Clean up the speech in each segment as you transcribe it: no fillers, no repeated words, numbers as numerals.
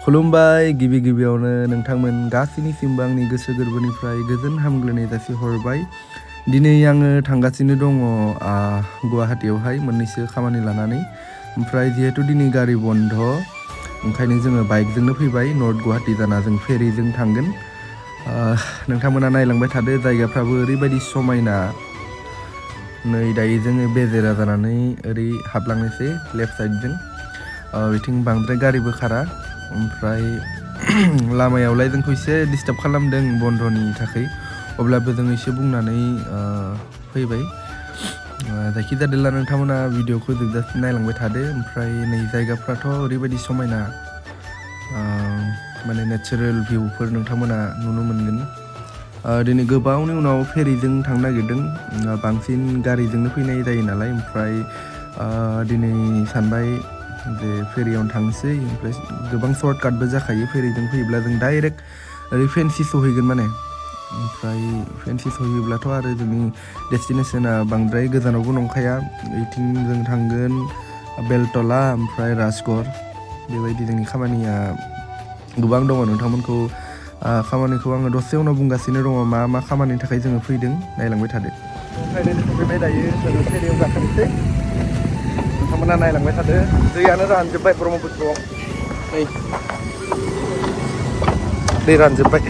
खुलुमबाय गिबि गिबियावनो नोंथांमोन गासैनिसिमबो आंनि गोसो गोरबोनिफ्राय गोजोन हामग्लायनाय जासिहरबाय। दिनै आङो थांगासिनो दङ गुवाहाटीयावहाय मोननैसो खामानि लानानै। ओमफ्राय जिहेतु दिनै गारि बन्द ओंखायनो जोङो बाइकजोंनो फैबाय। नर्थ गुवाहाटी जाना जों फेरिजों थांगोन। नोंथांमोना नायलांबाय थादो, जायगाफ्राबो ओरैबायदि समायना। नै दायो जोङो बेजेरा जानानै ओरै हाबलांनोसै लेफ्ट साइडजों। बिथिं बांद्राय गारिबो खारा। ओमफ्राय लामायावलाय जोंखौ एसे डिस्टार्ब खालामदों बन्दनि थाखाय, अब्लाबो जों एसे बुंनानै फैबाय। जायखिजादोला नोंथांमोना भिडिअखौ जोबजासिम नायलांबाय थादो। ओमफ्राय नै जायगाफ्राथ' ओरैबायदि समायना, माने नेचारेल भिउफोर नोंथांमोना नुनो मोनगोन। दिनै गोबावनि उनाव फेरिजों थांनो नागिरदों। बांसिन गारिजोंनो फैनाय जायो नालाय। ओमफ्राय दिनै सानबाय जे फेरियावनो थांसै। ओमफ्राय गोबां सर्ट काटबो जाखायो फेरिजों फैयोब्ला। जों डाइरेक्ट ओरै फेन्सि सहैगोन माने। ओमफ्राय फेन्सि सहैयोब्लाथ' आरो जोंनि डेस्टिनेसना बांद्राय गोजानावबो नंखाया। बिथिं जों थांगोन बेलतला ओमफ्राय राजगर। बेबायदि जोंनि खामानिया गोबां दङ। नोंथांमोनखौ खामानिखौ आङो दसे उनाव बुंगासिनो दङ, मा मा खामानिनि थाखाय जोङो फैदों नायलांबाय थादो। फाइनालि सफैबाय, दायो जोङो फेरियाव गाखोनोसै। नोंथांमोना नायलांबाय थादो। दैयानो रानजोब्बाय ब्रह्मपुत्रआव। नै दै रानजोब्बाय।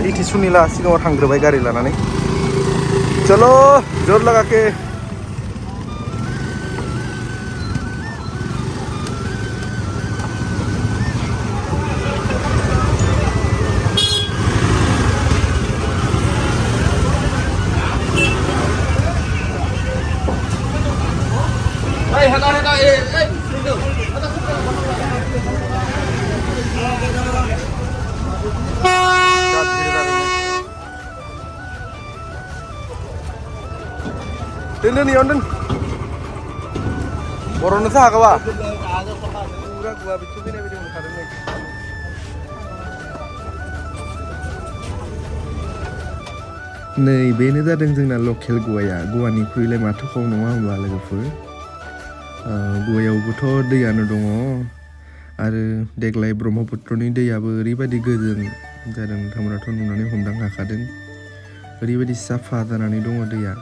इथि सुनिला सिगाङाव थांग्रोबाय गारि लानानै। चलो जोर लगा के। दोन इयावनो दोन। बर'नोसो हागौआ फुरा गुवा बिथिं फैनाय बायदि मोनखादों नै। नै बेनो जादों जोंना लकेल गवाया। गवानिख्रुइलाय माथो खम नङा होमबा लोगोफोर? गवायावबोथ' दैयानो दङ। आरो देग्लाय ब्रह्मपुत्रनि दैयाबो ओरैबायदि गोजों जादों, नोंथांमोनाथ' नुनानै हमदां हाखादों। ओरैबायदि साफा जानानै दङ दैया।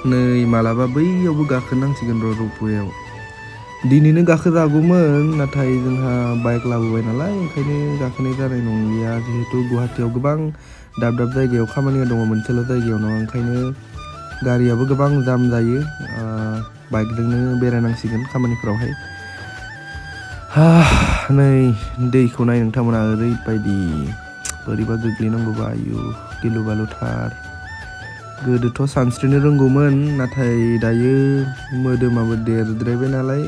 नै मालाबा बैयावबो गाखोनांसिगोन र' रपवेयाव। दिनैनो गाखोजागौमोन, नाथाय जोंहा बाइक लाबोबाय नालाय ओंखायनो गाखोनाय जानाय नंलिया। जिहेतु गुवाहाटीयाव गोबां दाब दाब जायगायाव खामानिया दङ, मोनसेल' जायगायाव नङा। ओंखायनो गारियाबो गोबां जाम जायो। बाइकजोंनो बेरायनांसिगोन खामानिफ्रावहाय। नै दैखौ नाय नोंथांमोना, ओरैबायदि बोरैबा गोग्लैनांगौबा आयु गिलु बालुथार। गोदोथ' सानस्रिनो रोंगौमोन, नाथाय दायो मोदोमाबो देरद्रायबाय नालाय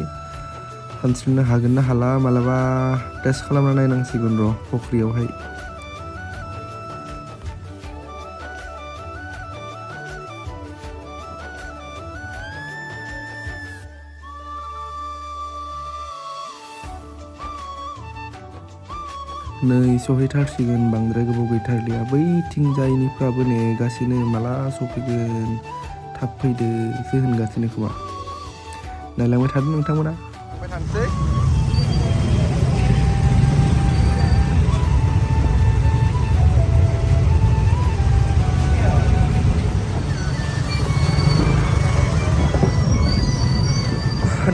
सानस्रिनो हागोन ना हाला मालाबा टेस्ट खालामना नायनांसिगोन र' फख्रियावहाय। नै सहैथारसिगोन, बांद्राय गोबाव गैथारलिया। बैथिंजायनिफ्राबो नेगासिनो माला सफैगोन, थाब फैदोसो होनगासिनो खोमा। नायलांबाय थादो नोंथांमोना। थांबाय थानोसै।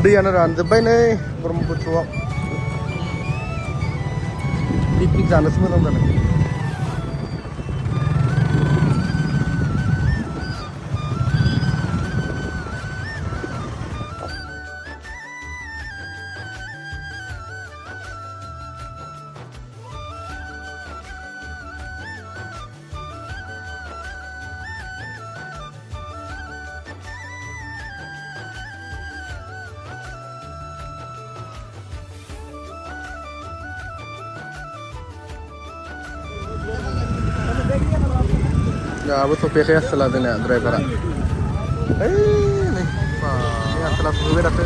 दैयानो रानजोब्बाय नै ब्रह्मपुत्रआव। पिकनिक जानोसो मोजां जादों। दाबो सफैयाखै आसोला जोंना ड्राइभारा ओइ नै आसोला सफैबाय दासो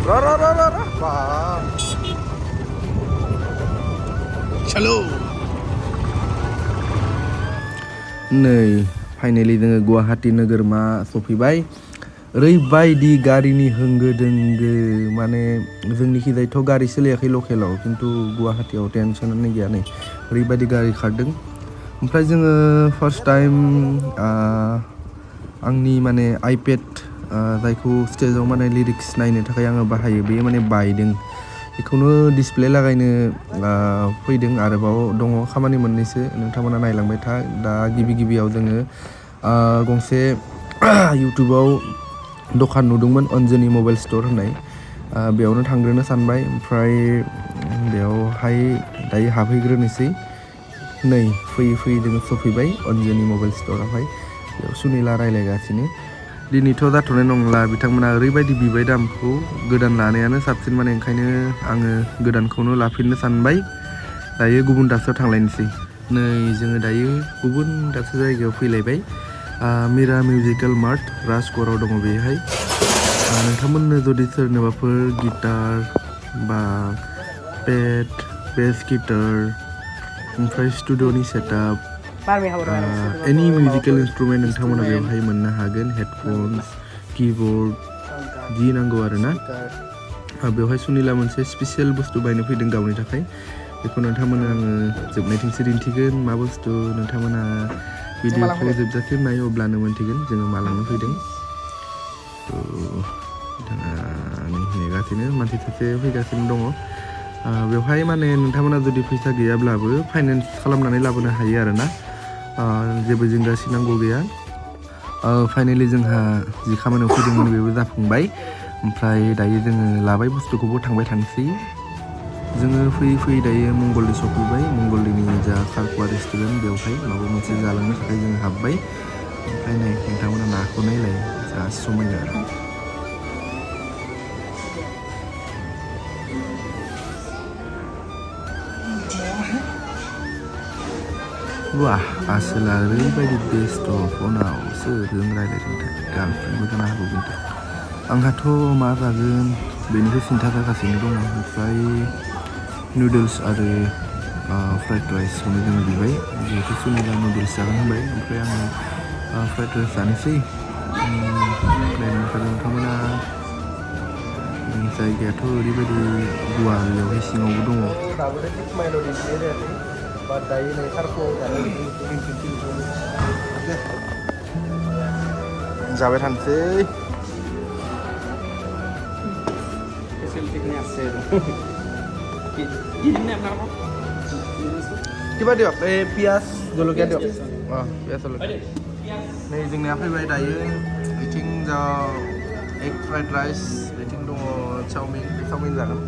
र बा चलो नै फाइनालि जोङो गुवाहाटी नोगोरमा सफैबाय ओरैबायदि गारिनि होंगो दोंगो माने जोंनिखिजायथ' गारि सोलियाखै लकेलाव खिन्थु गुवाहाटीयाव टेनसनानो गैया नै ओरैबायदि गारि खारदों ओमफ्राय जोङो फार्स्ट टाइम आंनि माने आइपेड जायखौ स्टेजाव माने लिरिक्स नायनो थाखाय आङो बाहायो बेयो माने बायदों बेखौनो डिसप्ले लागायनो फैदों आरोबाव दङ खामानि मोननैसो नोंथांमोना नायलांबाय था दा गिबियाव जोङो गंसे इउटुबाव दखान नुदोंमोन अन्जनि मबाइल स्ट'र होननाय बेयावनो थांग्रोनो सानबाय ओमफ्राय बेयावहाय दायो हाबहैग्रोनोसै नै फैयै जोङो सफैबाय अन्जनि मबाइल स्ट'रावहाय बेयाव सुनिला रायलायगासिनो दिनैथ' जाथ'नाय नंला बिथांमोना ओरैबायदि बिबाय दामखौ गोदान लानायानो साबसिन माने ओंखायनो आङो गोदानखौनो लाफिननो सानबाय दायो गुबुन दाबसेयाव थांलायनोसै नै जोङो दायो गुबुन दाबसे जायगायाव फैलायबाय मिरा मिउजिकेल मार्ट राजक'राव दङ बेहाय नोंथांमोननो जुदि सोरनोबाफोर गिटार बा बेस गिटार ओमफ्राय स्टुडिअ'नि सेटआप एनि मिउजिकेल इन्सट्रुमेन्ट नोंथांमोना बेवहाय मोननो हागोन हेडफन्स किबर्ड जि नांगौ आरोना बेवहाय सुनिला मोनसे स्पेसियेल बुस्थु बायनो फैदों गावनि थाखाय बेखौ नोंथांमोना आङो जोबनायथिंसो दिन्थिगोन मा बुस्थु नोंथांमोना भिडिअखौ जोबजासिम नायो अब्लानो मोनथिगोन जोङो मा लांनो फैदों बिथाङा नेगासिनो मानसि सासे फैगासिनो दङ बेवहाय माने नोंथांमोना जुदि फैसा गैयाब्लाबो फाइनेन्स खालामनानै लाबोनो हायो आरोना जेबो जिंगा सिनांगौ गैया फाइनेलि जोंहा जि खामानियाव फैदोंमोन बेबो जाफुंबाय ओमफ्राय दायो जोङो लाबाय बुस्थुखौबो थांबाय थानोसै जोङो फैयै दायो मंगलदै सफैबाय मंगलदैनि जा खारखुवा रेस्टुरेन्ट बेवहाय माबा मोनसे जालांनो थाखाय जोङो हाबबाय ओमफ्राय नै नोंथांमोना नाखौ नायलाय जा समायना वाह आसोला ओरैबायदि बेस्थ' फनाव सोरजों रायज्लायदोंथाय गार्लफ्रेन्डबो जानो हागौ खिन्थु आंहाथ' मा जागोन बेनिखौ सिन्था जागासिनो दङ ओमफ्राय नुडल्स आरो फ्राइड राइसखौनो जोङो बिबाय जिहेतु सुनिला नुडल्स जागोन होनबाय ओमफ्राय आङो फ्राइड राइस जानोसै ओमफ्राय नोंथांमोना जायगायाथ' ओरैबायदि गुवार बेयावहाय सिङावबो दङ दायो नै खारखुवाव जाबाय थानोसै কিবা দিয়ক এই পিঁয়াজ জলকীয়া দিয়ক পিঁয়াজ জলকীয়া नै जोंनिया फैबाय दायो बिथिं जा एग फ्राइड राइस बिथिं दङ चावमिन जागोन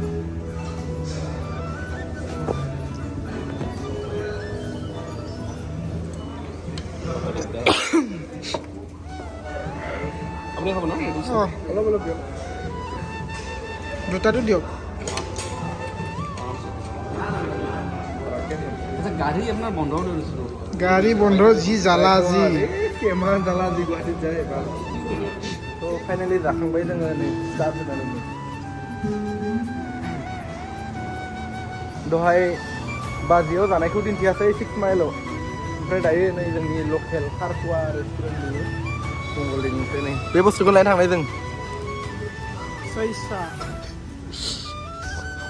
আপুনি খাব ন অলপ দিয়ক দুটাটো দিয়ক গাড়ী আপোনাৰ বন্ধ কৰি দিছিলোঁ গাড়ী বন্ধ যি জ্বালা যি কিমান জ্বালা যি গুৱাহাটীত যায় এবাৰ थ' फाइनेलि जाखांबाय जोङो नै स्टार्ट होनानै दहाय बाजियाव जानायखौ दिन्थियासै 6 माइलाव ओमफ्राय दायो नै जोंनि लकेल खारखुवा रेस्टुरेन्ट नुयो मंगलदैनिफ्राय नै बे बुस्थुखौ नायनो थांनाय जों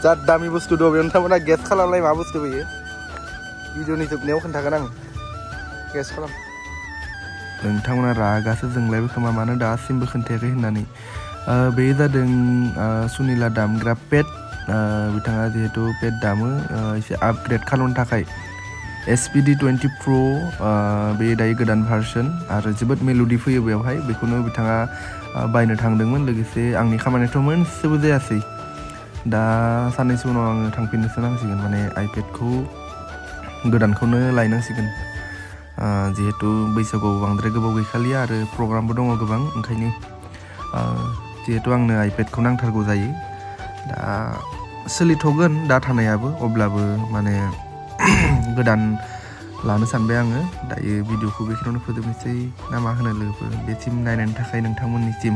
जा दामि बुस्थु दं बेयाव नोंथांमोना गेस खालामलाय मा बुस्थु बेयो भिडिअनि जोबनायाव खोन्थागोन आं गेस खालाम नोंथांमोना रागासो जोंलायबाय खोमा मानो दासिमबो खोन्थायाखै होननानै बे जादों सुनिला दामग्रा पेड बिथाङा जिहेतु पेड दामो एसे आपग्रेड खालामनो थाखाय SPD20 Pro बे दायो गोदान भार्सन आरो जोबोद मेल'डि फैयो बेवहाय बेखौनो बिथाङा बायनो थांदोंमोन लोगोसे आंनि खामानियाथ' मोनसेबो जायासै दा साननैसो उनाव आङो थांफिननोसो नांसिगोन माने आइपेडखौ गोदानखौनो लायनांसिगोन जिहेतु बैसागुआव बांद्राय गोबाव गैखालिया आरो प्रग्रामबो दङ गोबां ओंखायनो जिहेतु आंनो आइपेडखौ नांथारगौ जायो दा सोलिथ'गोन दा थानायाबो अब्लाबो माने गोदान लानो सानबाय आङो। दायो भिडिअखौ बेखिनियावनो फोजोबनोसै ना मा होनो लोगोफोर? बेसिम नायनायनि थाखाय नोंथांमोननिसिम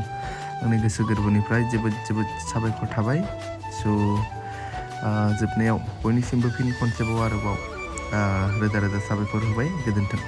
आंनि गोसो गोरबोनिफ्राय जोबोद जोबोद साबायखर थाबाय। जोबनायाव बयनिसिमबो फिन खनसेबाव आरोबाव रोजा रोजा साबायखर होबाय। गोजोन्थों।